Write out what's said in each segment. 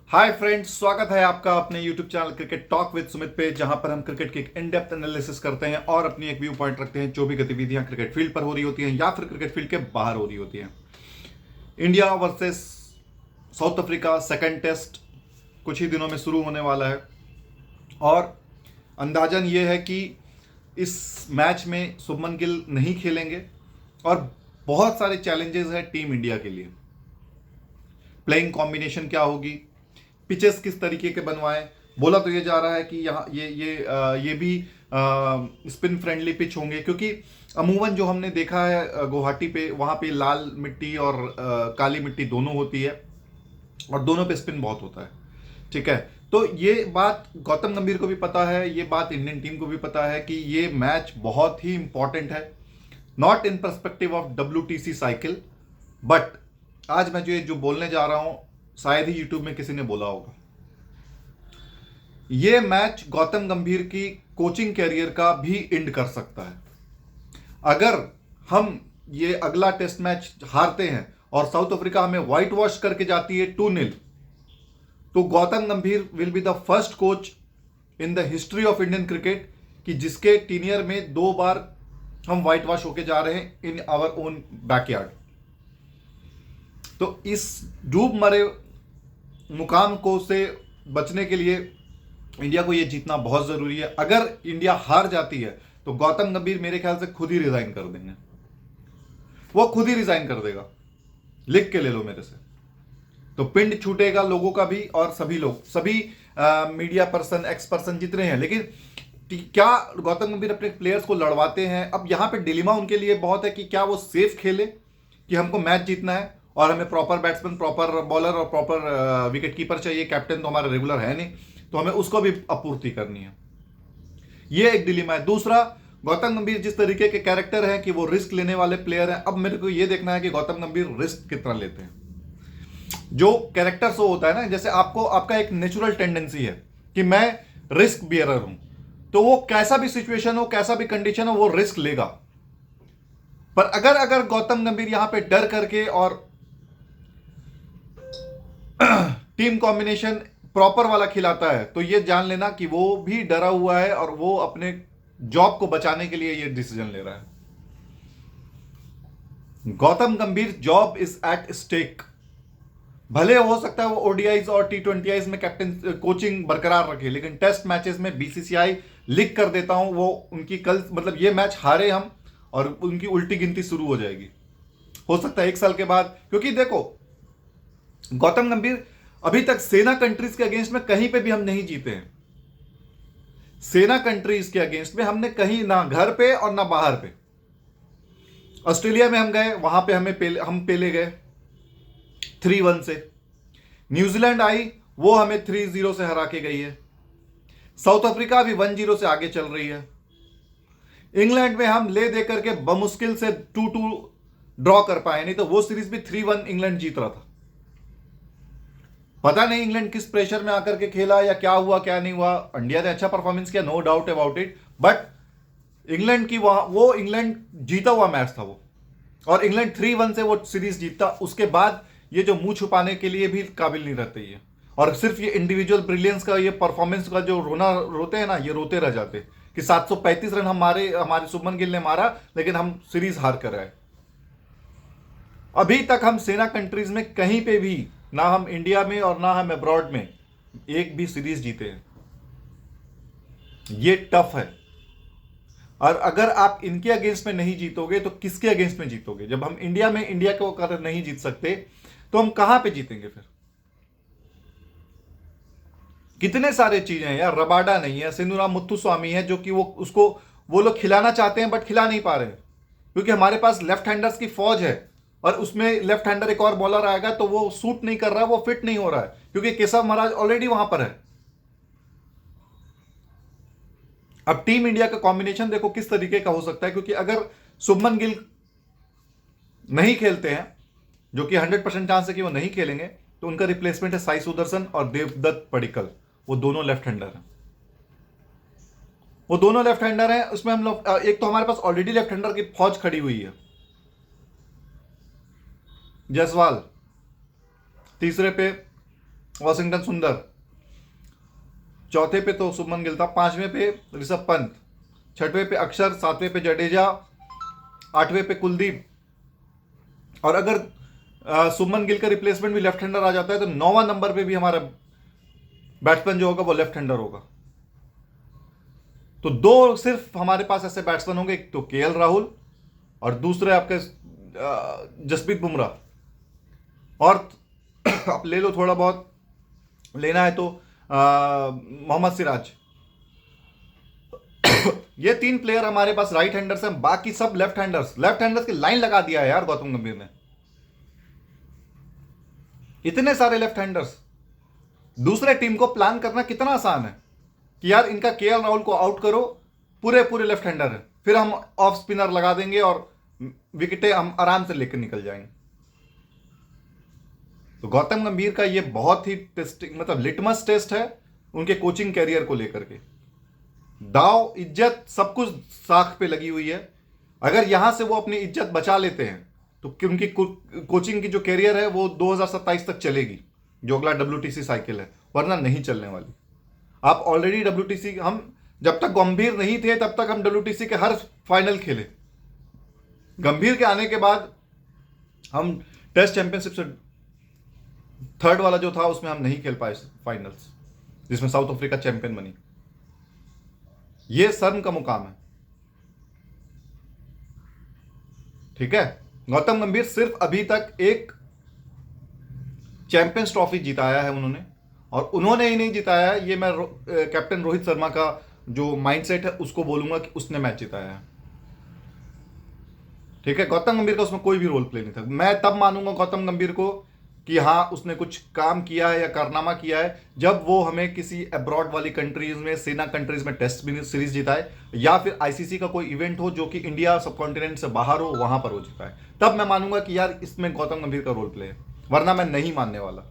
Hi friends, स्वागत है आपका अपने YouTube channel cricket talk with Sumit पे, जहां पर हम क्रिकेट की एक इन डेप्थ एनालिसिस करते हैं और अपनी एक व्यू पॉइंट रखते हैं जो भी गतिविधियां क्रिकेट फील्ड पर हो रही होती हैं या फिर क्रिकेट फील्ड के बाहर हो रही होती हैं। India versus South Africa second test कुछ ही दिनों में शुरू होने वाला है और अंदाजन ये है कि इस मैच में शुभमन गिल नहीं खेलेंगे और बहुत सारे चैलेंजेस हैं टीम इंडिया के लिए। प्लेइंग कॉम्बिनेशन क्या होगी, पिचेस किस तरीके के बनवाएं। बोला तो ये जा रहा है कि यहाँ ये भी स्पिन फ्रेंडली पिच होंगे, क्योंकि अमूमन जो हमने देखा है गुवाहाटी पे, वहाँ पे लाल मिट्टी और काली मिट्टी दोनों होती है और दोनों पे स्पिन बहुत होता है। ठीक है, तो ये बात गौतम गंभीर को भी पता है, ये बात इंडियन टीम को भी पता है कि ये मैच बहुत ही इंपॉर्टेंट है, not in perspective of WTC cycle, but आज मैं जो बोलने जा रहा हूं शायद ही यूट्यूब में किसी ने बोला होगा। यह मैच गौतम गंभीर की कोचिंग कैरियर का भी एंड कर सकता है। अगर हम ये अगला टेस्ट मैच हारते हैं और साउथ अफ्रीका हमें व्हाइट वॉश करके जाती है 2-0, तो गौतम गंभीर will be the first coach in the history of Indian cricket कि जिसके टीनियर में 2 बार हम व्हाइट वॉश होके जा रहे हैं इन आवर ओन बैकयार्ड। तो इस डूब मरे मुकाम को से बचने के लिए इंडिया को यह जीतना बहुत जरूरी है। अगर इंडिया हार जाती है तो गौतम गंभीर मेरे ख्याल से खुद ही रिजाइन कर देंगे, वो खुद ही रिजाइन कर देगा, लिख के ले लो मेरे से। तो पिंड छूटेगा लोगों का भी और सभी लोग, सभी मीडिया पर्सन, एक्स पर्सन जितने हैं। लेकिन क्या गौतम गंभीर अपने प्लेयर्स को लड़वाते हैं? अब यहां पे डिलेमा उनके लिए बहुत है कि क्या वो सेफ खेले कि हमको मैच जीतना है और हमें प्रॉपर बैट्समैन, प्रॉपर बॉलर और प्रॉपर विकेट कीपर चाहिए, कैप्टन तो हमारा रेगुलर है नहीं, तो हमें उसको भी आपूर्ति करनी है। ये एक डिलेमा है। दूसरा, गौतम गंभीर जिस तरीके के कैरेक्टर हैं कि वो रिस्क लेने वाले प्लेयर हैं, अब मेरे को ये देखना है कि गौतम गंभीर रिस्क कितना लेते हैं। जो कैरेक्टर शो होता है ना, जैसे आपका एक नेचुरल टेंडेंसी है कि मैं रिस्क बियरर हूं, तो वो कैसा भी सिचुएशन हो, कैसा भी कंडीशन हो, वो रिस्क लेगा। पर अगर गौतम गंभीर यहां पे डर करके और टीम कॉम्बिनेशन प्रॉपर वाला खिलाता है, तो ये जान लेना कि वो भी डरा हुआ है और वो अपने जॉब को बचाने के लिए ये डिसीजन ले रहा है। गौतम गंभीर जॉब इज एट स्टेक। भले हो सकता है वो ओडीआईज और T20Is में कैप्टन कोचिंग बरकरार रखे, लेकिन टेस्ट मैचेस में BCCI लिख कर देता हूं, वो उनकी कल मतलब ये मैच हारे हम और उनकी उल्टी गिनती शुरू हो जाएगी, हो सकता है 1 साल के बाद। क्योंकि देखो, गौतम गंभीर अभी तक सेना कंट्रीज के अगेंस्ट में कहीं पे भी हम नहीं जीते हैं। सेना कंट्रीज के अगेंस्ट में हमने कहीं ना घर पे और ना बाहर पे। ऑस्ट्रेलिया में हम गए, वहां पे हम पेले गए 3-1 से। न्यूजीलैंड आई, वो हमें 3-0 से हरा के गई है। साउथ अफ्रीका भी 1-0 से आगे चल रही है। इंग्लैंड में हम ले दे करके बमुश्किल से 2-2 ड्रॉ कर पाए, नहीं तो वो सीरीज भी 3-1 इंग्लैंड जीत रहा था। पता नहीं इंग्लैंड किस प्रेशर में आकर के खेला या क्या हुआ क्या नहीं हुआ। इंडिया ने अच्छा परफॉर्मेंस किया, no doubt about it, but England की वो इंग्लैंड जीता हुआ मैच था वो, और इंग्लैंड 3-1 से वो सीरीज जीतता। उसके बाद ये जो मुंह छुपाने के लिए भी काबिल नहीं रहते ये, और सिर्फ ये इंडिविजुअल ब्रिलियंस का, ये परफॉर्मेंस का जो रोते हैं ना, ये रोते रह जाते कि 735 रन हमारे शुभमन गिल ने मारा, लेकिन हम सीरीज हार कर आए। अभी तक हम सेना कंट्रीज में कहीं पे भी, ना हम इंडिया में और ना हम अब्रॉड में, एक भी सीरीज जीते हैं। ये टफ है। और अगर आप इनके अगेंस्ट में नहीं जीतोगे तो किसके अगेंस्ट में जीतोगे? जब हम इंडिया में इंडिया को अगर नहीं जीत सकते तो हम कहां पे जीतेंगे फिर? कितने सारे चीजें हैं यार। रबाडा नहीं है, सिंधुराम मुत्थुस्वामी है, जो कि वो लोग खिलाना चाहते हैं बट खिला नहीं पा रहे हैं, क्योंकि हमारे पास लेफ्ट हैंडर्स की फौज है और उसमें लेफ्ट हैंडर एक और बॉलर आएगा तो वो सूट नहीं कर रहा है, वो फिट नहीं हो रहा है, क्योंकि केशव महाराज ऑलरेडी वहां पर है। अब टीम इंडिया का कॉम्बिनेशन देखो किस तरीके का हो सकता है, क्योंकि अगर शुभमन गिल नहीं खेलते हैं, जो कि 100% चांस है कि वो नहीं खेलेंगे, तो उनका रिप्लेसमेंट है साई सुदर्शन और देवदत्त पडिक्कल। वो दोनों लेफ्ट हैंडर हैं, वो दोनों लेफ्ट हैंडर हैं। उसमें हम लोग, एक तो हमारे पास ऑलरेडी लेफ्ट हैंडर की फौज खड़ी हुई है, जायसवाल। तीसरे पे वॉशिंगटन सुंदर, चौथे पे तो शुभमन गिल था, पांचवें पे ऋषभ पंत, छठवें पे अक्षर, सातवें पे जडेजा, आठवें पे कुलदीप, और अगर शुभमन गिल का रिप्लेसमेंट भी लेफ्ट हैंडर आ जाता है तो नौवां नंबर पे भी हमारा बैट्समैन जो होगा वो लेफ्ट हैंडर होगा। तो दो सिर्फ हमारे पास ऐसे बैट्समैन होंगे, एक तो केएल राहुल और दूसरे आपके जसप्रीत बुमराह, और आप ले लो थोड़ा बहुत लेना है तो मोहम्मद सिराज। ये तीन प्लेयर हमारे पास राइट हैंडर्स हैं, बाकी सब लेफ्ट हैंडर्स की लाइन लगा दिया है यार गौतम गंभीर ने। इतने सारे लेफ्ट हैंडर्स, दूसरे टीम को प्लान करना कितना आसान है कि यार इनका केएल राहुल को आउट करो, पूरे पूरे लेफ्ट हैंडर है, फिर हम ऑफ स्पिनर लगा देंगे और विकेटें हम आराम से लेकर निकल जाएंगे। तो गौतम गंभीर का ये बहुत ही टेस्टिंग, मतलब लिटमस टेस्ट है उनके कोचिंग कैरियर को लेकर के। दाव, इज्जत, सब कुछ साख पे लगी हुई है। अगर यहां से वो अपनी इज्जत बचा लेते हैं तो उनकी कोचिंग की जो कैरियर है वो 2027 तक चलेगी, जो अगला WTC साइकिल है, वरना नहीं चलने वाली। आप ऑलरेडी WTC, हम जब तक गंभीर नहीं थे तब तक हम WTC के हर फाइनल खेले। गंभीर के आने के बाद हम टेस्ट चैंपियनशिप से थर्ड वाला जो था उसमें हम नहीं खेल पाए फाइनल्स, जिसमें साउथ अफ्रीका चैंपियन बनी। यह शर्म का मुकाम है। ठीक है, गौतम गंभीर सिर्फ अभी तक एक चैंपियंस ट्रॉफी जिताया है उन्होंने, और उन्होंने ही नहीं जिताया है, ये मैं कैप्टन रोहित शर्मा का जो माइंडसेट है उसको बोलूंगा कि उसने मैच जिताया है। ठीक है, गौतम गंभीर का उसमें कोई भी रोल प्ले नहीं था। मैं तब मानूंगा गौतम गंभीर को कि हाँ उसने कुछ काम किया है या कारनामा किया है जब वो हमें किसी अब्रॉड वाली कंट्रीज में, सेना कंट्रीज में टेस्ट सीरीज जिताए, या फिर आईसीसी का कोई इवेंट हो जो कि इंडिया सब कॉन्टिनेंट से बाहर हो, वहां पर वो जिताए। तब मैं मानूंगा कि यार इसमें गौतम गंभीर का रोल प्ले है, वरना मैं नहीं मानने वाला।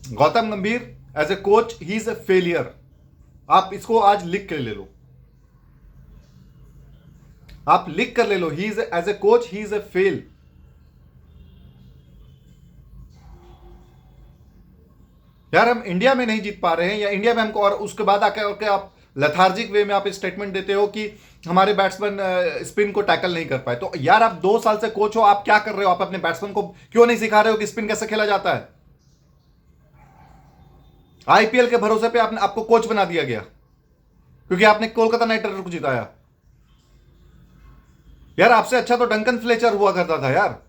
Gautam Gambhir as a coach he is a failure. आप इसको आज लिख कर ले लो, आप लिख कर ले लो, he is as a coach he is a fail. यार हम इंडिया में नहीं जीत पा रहे हैं, या इंडिया में हमको, और उसके बाद आकर आप लेथार्जिक वे में आप स्टेटमेंट देते हो कि हमारे बैट्समैन स्पिन को टैकल नहीं कर पाए। तो यार आप 2 साल से कोच हो, आप क्या कर रहे हो? आप अपने बैट्समैन को क्यों नहीं सिखा रहे हो कि स्पिन कैसे खेला जाता है? आईपीएल के भरोसे पे आपको कोच बना दिया गया क्योंकि आपने कोलकाता नाइट राइडर्स को जिताया। यार आपसे अच्छा तो डंकन फ्लेचर हुआ करता था यार।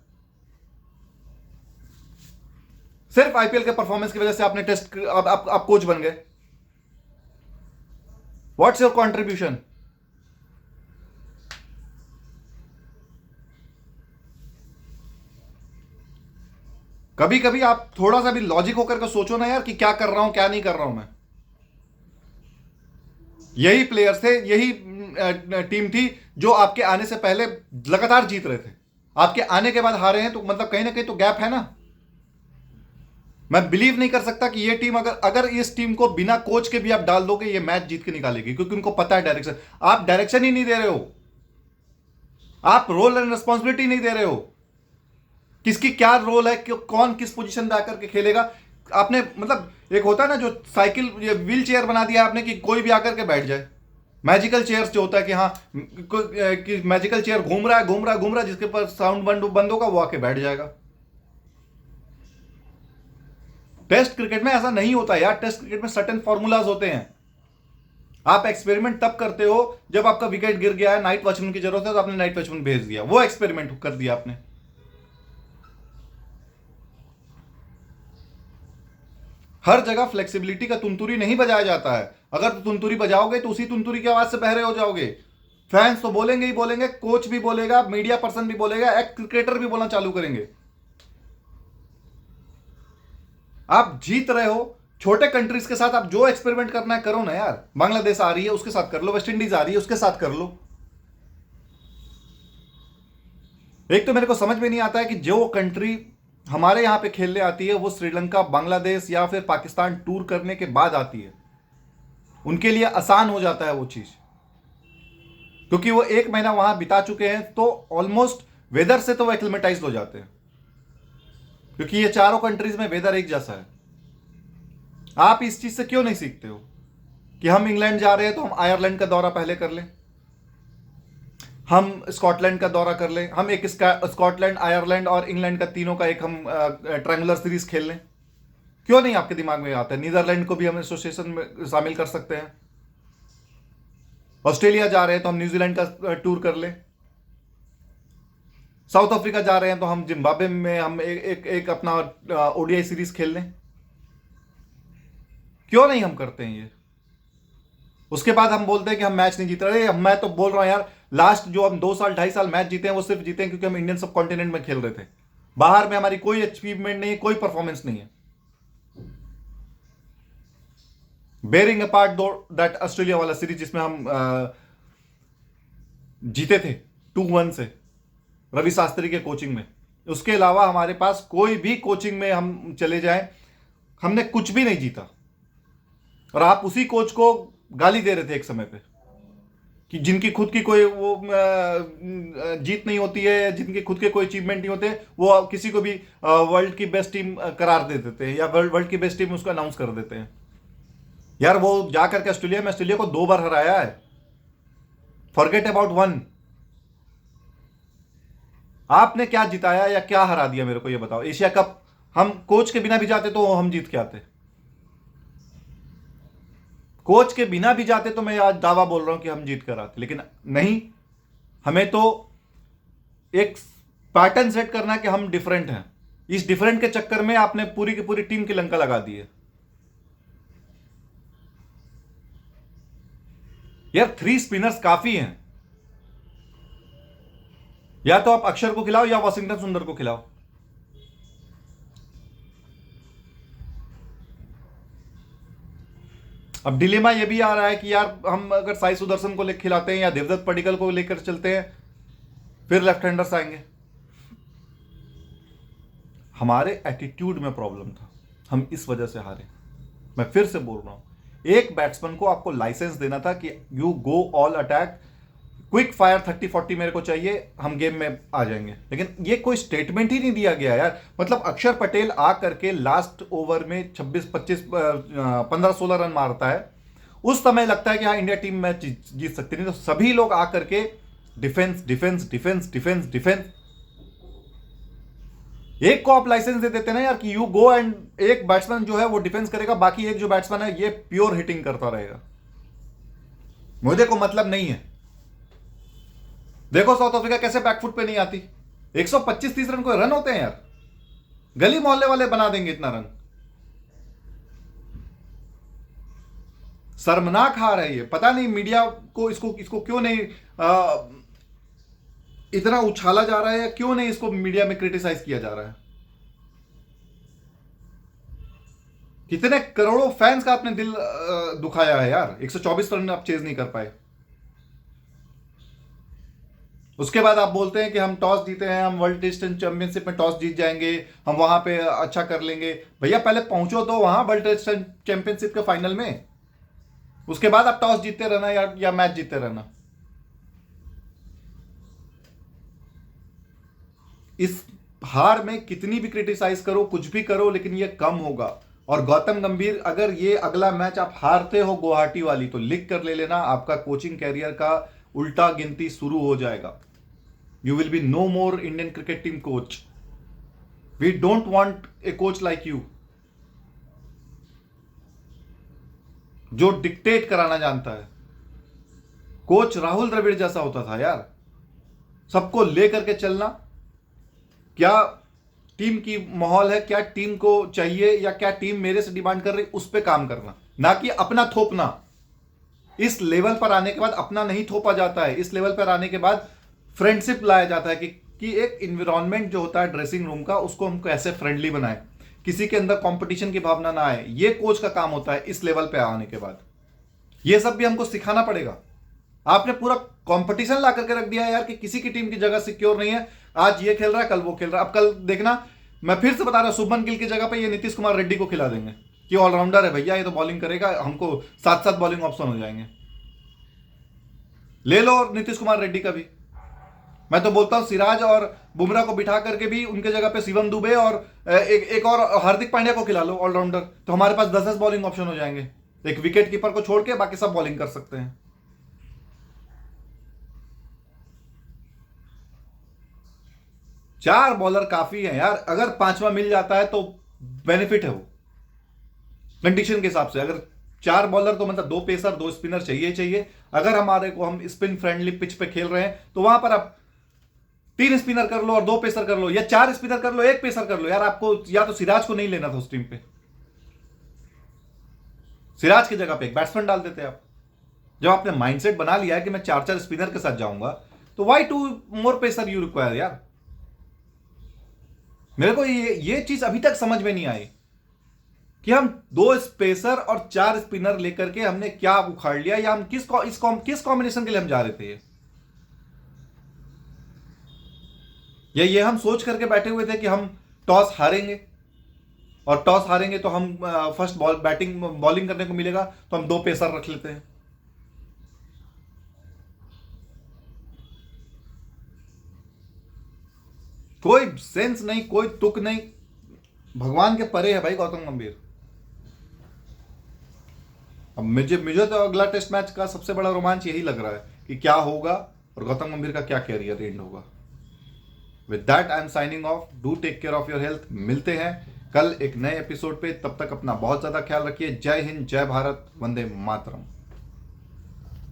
सिर्फ आईपीएल के परफॉर्मेंस की वजह से आपने टेस्ट आप कोच बन गए। What's your contribution? कभी कभी आप थोड़ा सा भी लॉजिक होकर के सोचो ना यार कि क्या कर रहा हूं क्या नहीं कर रहा हूं मैं। यही प्लेयर्स थे, यही टीम थी जो आपके आने से पहले लगातार जीत रहे थे, आपके आने के बाद हारे हैं, तो मतलब कहीं ना कहीं तो गैप है ना। मैं बिलीव नहीं कर सकता कि ये टीम, अगर इस टीम को बिना कोच के भी आप डाल दोगे ये मैच जीत के निकालेगी, क्योंकि उनको पता है डायरेक्शन। आप डायरेक्शन ही नहीं दे रहे हो, आप रोल एंड रिस्पॉन्सिबिलिटी नहीं दे रहे हो, किसकी क्या रोल है, कौन किस पोजीशन में आकर के खेलेगा। आपने मतलब एक होता है ना जो साइकिल, ये व्हील चेयर बना दिया आपने कि कोई भी आकर के बैठ जाए। मैजिकल चेयर्स जो होता है कि हाँ कि मैजिकल चेयर घूम रहा है, जिसके पर साउंड बंद होगा वो आके बैठ जाएगा। टेस्ट क्रिकेट में ऐसा नहीं होता यार। टेस्ट क्रिकेट में सर्टेन फॉर्मूलाज होते हैं। आप एक्सपेरिमेंट तब करते हो जब आपका विकेट गिर गया है, नाइट वॉचमैन की जरूरत है, तो आपने नाइट वॉचमैन भेज दिया, वो एक्सपेरिमेंट कर दिया आपने। हर जगह फ्लेक्सिबिलिटी का तुंतुरी नहीं बजाया जाता है। अगर तुंतुरी बजाओगे तो उसी तुंतुरी की आवाज से बहरे हो जाओगे। फैंस तो बोलेंगे ही बोलेंगे, कोच भी बोलेगा, मीडिया पर्सन भी बोलेगा, एक्स क्रिकेटर भी बोलना चालू करेंगे। आप जीत रहे हो, छोटे कंट्रीज के साथ आप जो एक्सपेरिमेंट करना है करो ना यार। बांग्लादेश आ रही है उसके साथ कर लो, वेस्ट इंडीज आ रही है उसके साथ कर लो। एक तो मेरे को समझ में नहीं आता है कि जो कंट्री हमारे यहां पे खेलने आती है वो श्रीलंका, बांग्लादेश या फिर पाकिस्तान टूर करने के बाद आती है, उनके लिए आसान हो जाता है वो चीज, क्योंकि वो 1 महीना वहां बिता चुके हैं, तो ऑलमोस्ट वेदर से तो वो एक्लिमेटाइज हो जाते हैं। क्योंकि ये चारों कंट्रीज में वेदर एक जैसा है। आप इस चीज से क्यों नहीं सीखते हो कि हम इंग्लैंड जा रहे हैं तो हम आयरलैंड का दौरा पहले कर लें, हम स्कॉटलैंड का दौरा कर लें, हम एक स्कॉटलैंड, आयरलैंड और इंग्लैंड का तीनों का एक हम ट्रायंगुलर सीरीज खेल लें। क्यों नहीं आपके दिमाग में आता है? नीदरलैंड को भी हम एसोसिएशन में शामिल कर सकते हैं। ऑस्ट्रेलिया जा रहे हैं तो हम न्यूजीलैंड का टूर कर लें। साउथ अफ्रीका जा रहे हैं तो हम जिम्बाब्वे में हम एक अपना ओडीआई सीरीज खेल लें। क्यों नहीं हम करते हैं ये? उसके बाद हम बोलते हैं कि हम मैच नहीं जीत रहे। मैं तो बोल रहा हूं यार, लास्ट जो हम 2 साल 2.5 साल मैच जीते हैं वो सिर्फ जीते हैं क्योंकि हम इंडियन सब कॉन्टिनेंट में खेल रहे थे। बाहर में हमारी कोई अचीवमेंट नहीं है, कोई परफॉर्मेंस नहीं है। बेरिंग अपार्ट दो दैट ऑस्ट्रेलिया वाला सीरीज जिसमें हम जीते थे 2-1 से रवि शास्त्री के कोचिंग में, उसके अलावा हमारे पास कोई भी कोचिंग में हम चले जाएं, हमने कुछ भी नहीं जीता। और आप उसी कोच को गाली दे रहे थे एक समय पे कि जिनकी खुद की कोई वो जीत नहीं होती है, जिनके खुद के कोई अचीवमेंट नहीं होते, वो किसी को भी वर्ल्ड की बेस्ट टीम करार दे देते हैं या वर्ल्ड की बेस्ट टीम उसको अनाउंस कर देते हैं। यार वो जा करके ऑस्ट्रेलिया को 2 बार हराया है। Forget about 1। आपने क्या जिताया या क्या हरा दिया मेरे को ये बताओ। एशिया कप हम कोच के बिना भी जाते तो हम जीत के आते। कोच के बिना भी जाते तो मैं आज दावा बोल रहा हूं कि हम जीत कर आते, लेकिन नहीं। हमें तो एक पैटर्न सेट करना है कि हम डिफरेंट हैं। इस डिफरेंट के चक्कर में आपने पूरी की पूरी टीम की लंका लगा दी है। यार 3 स्पिनर्स काफी हैं। या तो आप अक्षर को खिलाओ या वॉशिंगटन सुंदर को खिलाओ। अब डिलेमा ये भी आ रहा है कि यार हम अगर साई सुदर्शन को लेकर खिलाते हैं या देवदत्त पडिक्कल को लेकर चलते हैं, फिर लेफ्ट हैंडर्स आएंगे। हमारे एटीट्यूड में प्रॉब्लम था, हम इस वजह से हारे। मैं फिर से बोल रहा हूं, एक बैट्समैन को आपको लाइसेंस देना था कि you go all attack, quick fire 30-40 मेरे को चाहिए, हम गेम में आ जाएंगे। लेकिन ये कोई स्टेटमेंट ही नहीं दिया गया यार। मतलब अक्षर पटेल आ करके लास्ट ओवर में 15-16 रन मारता है, उस समय लगता है कि हाँ इंडिया टीम मैच जीत सकती। नहीं तो सभी लोग आ करके defence defence defence defence defence. एक को आप लाइसेंस दे देते ना यार कि यू गो एंड एक बैट्समैन जो है वो डिफेंस करेगा, बाकी एक जो बैट्समैन है ये प्योर हिटिंग करता रहेगा। मुझे को मतलब नहीं है। देखो साउथ अफ्रीका कैसे बैकफुट पे नहीं आती। 125-30 रन कोई रन होते हैं यार? गली मोहल्ले वाले बना देंगे इतना रन। शर्मनाक हार है ये। पता नहीं मीडिया को इसको क्यों नहीं इतना उछाला जा रहा है, या क्यों नहीं इसको मीडिया में क्रिटिसाइज किया जा रहा है। कितने करोड़ों फैंस का आपने दिल दुखाया है यार। 124 रन आप चेज नहीं कर पाए। उसके बाद आप बोलते हैं कि हम टॉस जीते हैं, हम वर्ल्ड टेस्ट चैंपियनशिप में टॉस जीत जाएंगे, हम वहां पे अच्छा कर लेंगे। भैया पहले पहुंचो तो वहां वर्ल्ड टेस्ट चैंपियनशिप के फाइनल में, उसके बाद आप टॉस जीतते रहना या मैच जीतते रहना। इस हार में कितनी भी क्रिटिसाइज करो, कुछ भी करो, लेकिन ये कम होगा। और गौतम गंभीर, अगर ये अगला मैच आप हारते हो गुवाहाटी वाली, तो लिख कर ले लेना, आपका कोचिंग कैरियर का उल्टा गिनती शुरू हो जाएगा। You will be no more Indian cricket team coach. We don't want a coach like you, जो डिक्टेट कराना जानता है। कोच राहुल द्रविड़ जैसा होता था यार, सबको लेकर के चलना। क्या टीम की माहौल है, क्या टीम को चाहिए, या क्या टीम मेरे से डिमांड कर रही, उस पर काम करना, ना कि अपना थोपना। इस लेवल पर आने के बाद अपना नहीं थोपा जाता है। इस लेवल पर आने के बाद फ्रेंडशिप लाया जाता है कि एक इन्वायरमेंट जो होता है ड्रेसिंग रूम का, उसको हम कैसे फ्रेंडली बनाए, किसी के अंदर कंपटीशन की भावना ना आए। ये कोच का काम होता है इस लेवल पे आने के बाद। ये सब भी हमको सिखाना पड़ेगा। आपने पूरा कंपटीशन ला करके रख दिया है यार कि किसी की टीम की जगह सिक्योर नहीं है। आज ये खेल रहा है, कल वो खेल रहा है। अब कल देखना, मैं फिर से बता रहा हूं, शुभमन गिल की जगह पे ये नीतीश कुमार रेड्डी को खिला देंगे कि ऑलराउंडर है भैया, ये तो बॉलिंग करेगा, हमको 7-7 बॉलिंग ऑप्शन हो जाएंगे। ले लो नीतीश कुमार रेड्डी का भी। मैं तो बोलता हूं सिराज और बुमराह को बिठा करके भी उनके जगह पे शिवम दुबे और एक और हार्दिक पांड्या को खिला लो ऑलराउंडर, तो हमारे पास 10-10 बॉलिंग ऑप्शन हो जाएंगे। एक विकेट कीपर को छोड़ के बाकी सब बॉलिंग कर सकते हैं। चार बॉलर काफी है यार, अगर पांचवा मिल जाता है तो बेनिफिट है वो कंडीशन के हिसाब से। अगर 4 बॉलर तो मतलब 2 पेसर 2 स्पिनर चाहिए चाहिए। अगर हमारे को हम स्पिन फ्रेंडली पिच पे खेल रहे हैं तो वहां पर आप 3 स्पिनर कर लो और 2 पेसर कर लो, या 4 स्पिनर कर लो 1 पेसर कर लो। यार आपको या तो सिराज को नहीं लेना था उस टीम पे, सिराज की जगह पे एक बैट्समैन डाल देते आप। जब आपने माइंडसेट बना लिया है कि मैं 4-4 स्पिनर के साथ जाऊंगा तो why 2 more pacer you require यार। मेरे को ये चीज अभी तक समझ में नहीं आई कि हम 2 स्पेसर और 4 स्पिनर लेकर के हमने क्या उखाड़ लिया, या हम किस कॉम्बिनेशन के लिए हम जा रहे थे। ये हम सोच करके बैठे हुए थे कि हम टॉस हारेंगे, और टॉस हारेंगे तो हम फर्स्ट बॉलिंग करने को मिलेगा तो हम 2 पेसर रख लेते हैं। कोई सेंस नहीं, कोई तुक नहीं, भगवान के परे है भाई गौतम गंभीर। अब मुझे तो अगला टेस्ट मैच का सबसे बड़ा रोमांच यही लग रहा है कि क्या होगा और गौतम गंभीर का क्या कैरियर एंड होगा। With that I am signing off. Do take care of your health. मिलते हैं कल एक नए एपिसोड पे, तब तक अपना बहुत ज्यादा ख्याल रखिए। जय हिंद, जय भारत, वंदे मातरम।